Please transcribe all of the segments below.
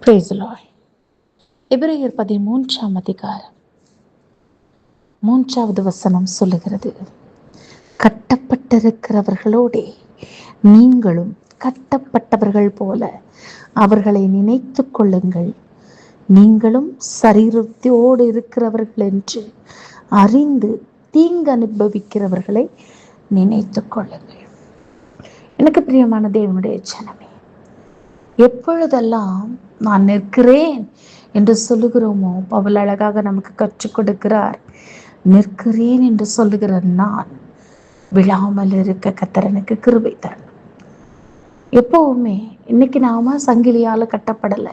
Praise the Lord. எபிரேயர் 13ஆம் அதிகாரம் 3வது வசனம் சொல்லுகிறது, கட்டப்பட்டிருக்கிறவர்களோடே நீங்களும் கட்டப்பட்டவர்கள் போல அவர்களை நினைத்து கொள்ளுங்கள். நீங்களும் சரீரத்தோடு இருக்கிறவர்கள் என்று அறிந்து தீங்கு அனுபவிக்கிறவர்களை நினைத்து கொள்ளுங்கள். எனக்கு பிரியமான தேவனுடைய ஜனமே, எப்பொழுதெல்லாம் நான் நிற்கிறேன் என்று சொல்லுகிறோமோ, பவுல் அழகாக நமக்கு கற்றுக் கொடுக்கிறார். நிற்கிறேன் என்று சொல்லுகிற நான் விழாமல் இருக்க கர்த்தர் எனக்கு கிருபை தரணும். எப்பவுமே இன்னைக்கு நாம சங்கிலியால கட்டப்படல,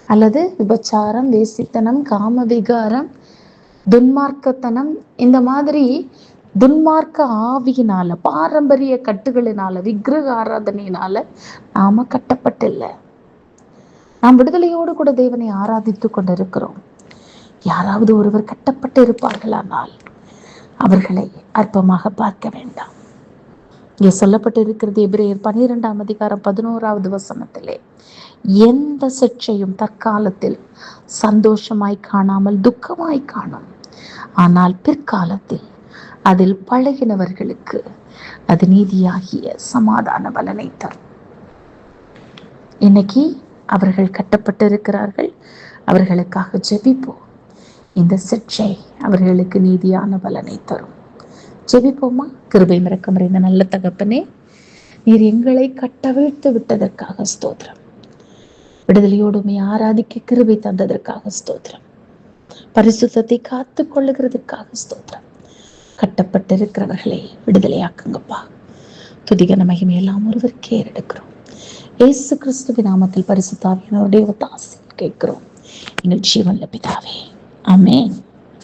அல்லது விபச்சாரம், வேசித்தனம், காம விகாரம், துன்மார்க்கத்தனம், இந்த மாதிரி துன்மார்க்க ஆவியினால, பாரம்பரிய கட்டுகளினால, விக்கிரக ஆராதனையினால நாம கட்டப்பட்டில்லை. நாம் விடுதலையோடு கூட தேவனை ஆராதித்து கொண்டிருக்கிறோம். யாராவது ஒருவர் கட்டப்பட்டு இருப்பார்களானால் அவர்களை அற்பமாக பார்க்க வேண்டாம். இங்கே சொல்லப்பட்டு இருக்கிறது எபிரேயர் 12ஆம் அதிகாரம் 11வது வசனத்திலே, எந்த சிக்ஷையும் தற்காலத்தில் சந்தோஷமாய் காணாமல் துக்கமாய் காணும், ஆனால் பிற்காலத்தில் அதில் பழகினவர்களுக்கு அது நீதியாகிய சமாதான பலனை தரும். இன்னைக்கு அவர்கள் கட்டப்பட்டு இருக்கிறார்கள், அவர்களுக்காக ஜெபிப்போம். இந்த சிக்ஷை அவர்களுக்கு நீதியான பலனை தரும். ஜெபிப்போமா? கிருபை இரக்கம் நிறைந்த நல்ல தகப்பனே, நீர் எங்களை கட்டவிழ்த்து விட்டதற்காக ஸ்தோத்திரம். விடுதலையோடுமை ஆராதிக்க கிருபை தந்ததற்காக ஸ்தோத்திரம். பரிசுத்தத்தை காத்து கொள்ளுகிறதுக்காக ஸ்தோத்திரம். கட்டப்பட்டிருக்கிறவர்களை விடுதலையாக்குங்கப்பா. துதிகன மகிமை எல்லாம் ஒருவருக்கே எடுக்கிறோம். இயேசு கிறிஸ்துவின் நாமத்தில் பரிசுத்த ஆவியானவருடைய ஒத்தாசையில் கேட்கிறோம் எங்கள் ஜீவனுள்ள பிதாவே, ஆமென்.